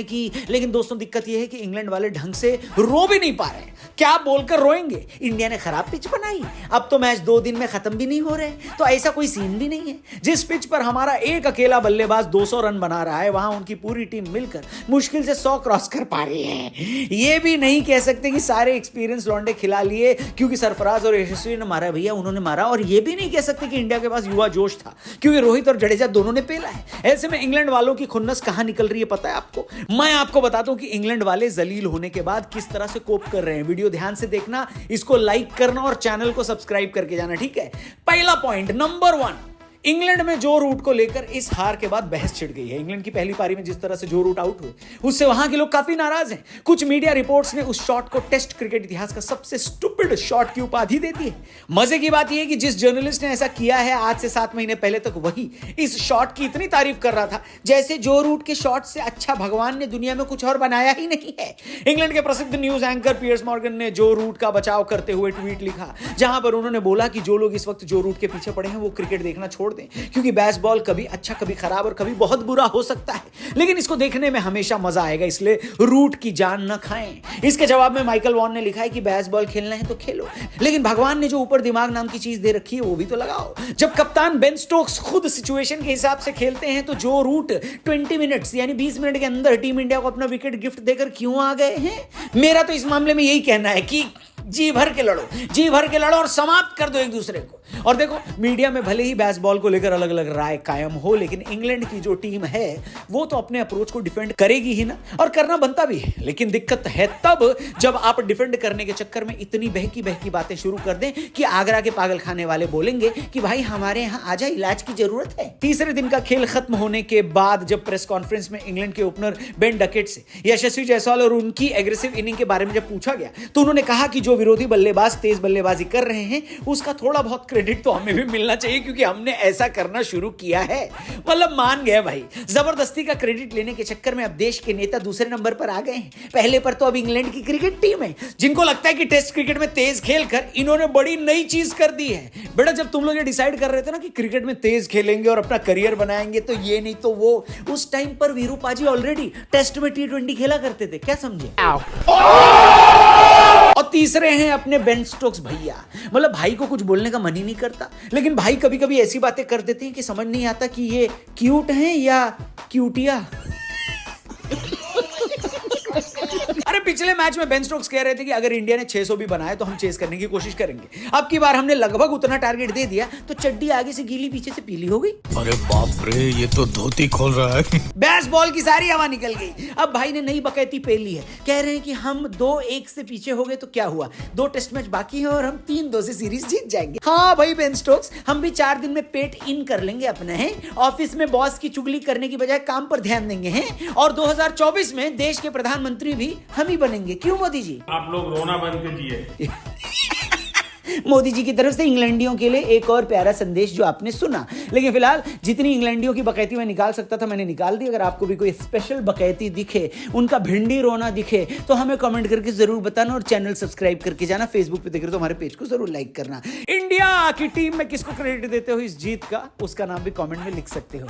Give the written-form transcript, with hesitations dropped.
की, लेकिन दोस्तों दिक्कत यह है कि इंग्लैंड वाले ढंग से रो भी नहीं पा रहे हैं। क्या बोलकर रोएंगे? इंडिया ने खराब पिच बनाई, अब तो मैच 2 दिन में खत्म भी नहीं हो रहे, तो ऐसा कोई सीन भी नहीं है। जिस पिच पर हमारा एक अकेला बल्लेबाज 200 रन बना रहा है, वहां उनकी पूरी टीम मिलकर मुश्किल से 100 क्रॉस कर पा रही है। ये भी नहीं कह सकते कि सारे एक्सपीरियंस लौंडे खिला लिए क्योंकि सरफराज और यशस्वी ने मारा, भैया उन्होंने मारा। और ये भी नहीं कह सकते कि इंडिया के पास युवा जोश था क्योंकि रोहित और जडेजा दोनों ने पेला है। ऐसे में इंग्लैंड वालों की खुन्नस कहां निकल रही है पता है आपको? मैं आपको बताता हूं कि इंग्लैंड वाले जलील होने के बाद किस तरह से कोप कर रहे हैं। वीडियो ध्यान से देखना, इसको लाइक करना और चैनल को सब्सक्राइब करके जाना, ठीक है? पहला पॉइंट, नंबर 1, इंग्लैंड में जो रूट को लेकर इस हार के बाद बहस छिड़ गई है। इंग्लैंड की पहली पारी में जिस तरह से जो रूट आउट हुए उससे वहां के लोग काफी नाराज हैं। कुछ मीडिया रिपोर्ट्स ने उस शॉट को टेस्ट क्रिकेट इतिहास का सबसे स्टूपिड शॉट की उपाधि दे दी है। मजे की बात यह है कि जिस जर्नलिस्ट ने ऐसा किया है आज से 7 महीने पहले तक वही इस शॉट की इतनी तारीफ कर रहा था जैसे जो रूट के शॉट से अच्छा भगवान ने दुनिया में कुछ और बनाया ही नहीं है। इंग्लैंड के प्रसिद्ध न्यूज एंकर पियर्स मॉर्गन ने जो रूट का बचाव करते हुए ट्वीट लिखा, जहां पर उन्होंने बोला कि जो लोग इस वक्त जो रूट के पीछे पड़े हैं वो क्रिकेट देखना छोड़ दें क्योंकि बेसबॉल कभी अच्छा कभी खराब और कभी बहुत बुरा हो सकता है, लेकिन इसको देखने में हमेशा मजा आएगा, इसलिए रूट की जान न खाएं। इसके जवाब में माइकल वॉन ने लिखा है कि बेसबॉल खेलना है तो खेलो, लेकिन भगवान ने जो ऊपर दिमाग नाम की चीज दे रखी है वो भी तो लगाओ। जब कप्तान बेन स्टोक्स खुद सिचुएशन के हिसाब से खेलते हैं तो जो रूट 20 मिनट्स यानी 20 मिनट के अंदर टीम इंडिया को अपना विकेट गिफ्ट देकर क्यों आ गए हैं? मेरा तो इस मामले में यही कहना है कि जी भर के लड़ो और समाप्त कर दो एक दूसरे को। और देखो, मीडिया में भले ही बेसबॉल को लेकर अलग अलग राय कायम हो, लेकिन इंग्लैंड की जो टीम है वो तो अपने अप्रोच को डिफेंड करेगी ही ना, और करना बनता भी है। लेकिन दिक्कत है तब जब आप डिफेंड करने के चक्कर में इतनी बहकी बातें शुरू कर दें कि आगरा के पागल खाने वाले बोलेंगे कि भाई हमारे यहाँ आजा, इलाज की जरूरत है। तीसरे दिन का खेल खत्म होने के बाद जब प्रेस कॉन्फ्रेंस में इंग्लैंड के ओपनर बेन डकेट से यशस्वी जायसवाल और उनकी एग्रेसिव इनिंग के बारे में जब पूछा गया तो उन्होंने कहा कि जो विरोधी बल्लेबाज तेज बल्लेबाजी कर रहे हैं उसका थोड़ा बहुत क्रेडिट तो हमें भी मिलना चाहिए क्योंकि हमने ऐसा करना शुरू किया है। मतलब मान गए भाई, जबरदस्ती का क्रेडिट लेने के चक्कर में अब देश के नेता दूसरे नंबर पर आ गए हैं। पहले पर तो अब इंग्लैंड की क्रिकेट टीम है जिनको लगता है कि टेस्ट क्रिकेट में तेज खेलकर इन्होंने बड़ी नई चीज कर दी है। बेटा, जब तुम लोग ये डिसाइड कर रहे थे ना कि क्रिकेट में तेज खेलेंगे और अपना करियर बनाएंगे तो ये नहीं तो वो, उस टाइम पर वीरू पाजी ऑलरेडी टेस्ट में T20 खेला करते थे, क्या समझे? और तीसरे हैं अपने बेन स्टोक्स भैया। मतलब भाई को कुछ बोलने का मन ही नहीं करता, लेकिन भाई कभी कभी ऐसी बातें कर देते हैं कि समझ नहीं आता कि ये क्यूट हैं या क्यूटिया। अरे पिछले मैच में बेन स्टोक्स कह रहे थे कि अगर इंडिया ने 600 भी बनाए तो हम चेस करने की कोशिश करेंगे। अब की बार हमने लगभग उतना टारगेट दे दिया तो चड्डी आगे से गीली पीछे से पीली हो गई। अरे बाप रे, ये तो धोती खोल रहा है। बेसबॉल की सारी हवा निकल गई। अब भाई ने नई बकैती पेल ली है, कह रहे हैं कि हम 2-1 से पीछे हो गए तो क्या हुआ, 2 टेस्ट मैच बाकी है और हम 3-2 से सीरीज जीत जाएंगे। हाँ भाई बेन स्टोक्स, हम भी 4 दिन में पेट इन कर लेंगे अपना, है ऑफिस में बॉस की चुगली करने की बजाय काम पर ध्यान देंगे हैं, और 2024 में देश के प्रधानमंत्री भी हम ही बनेंगे। क्यों मोदी जी? आप लोग रोना बंद कीजिए। मोदी जी की तरफ से इंग्लैंडियों के लिए एक और प्यारा संदेश जो आपने सुना। लेकिन फिलहाल जितनी इंग्लैंडियों की बकैती मैं निकाल सकता था मैंने निकाल दी। अगर आपको भी कोई स्पेशल बकैती दिखे, उनका भिंडी रोना दिखे तो हमें कमेंट करके जरूर बताना और चैनल सब्सक्राइब करके जाना। फेसबुक पे देख रहे हो तो हमारे पेज को जरूर लाइक करना। इंडिया की टीम में किसको क्रेडिट देते हो इस जीत का, उसका नाम भी कमेंट में लिख सकते हो।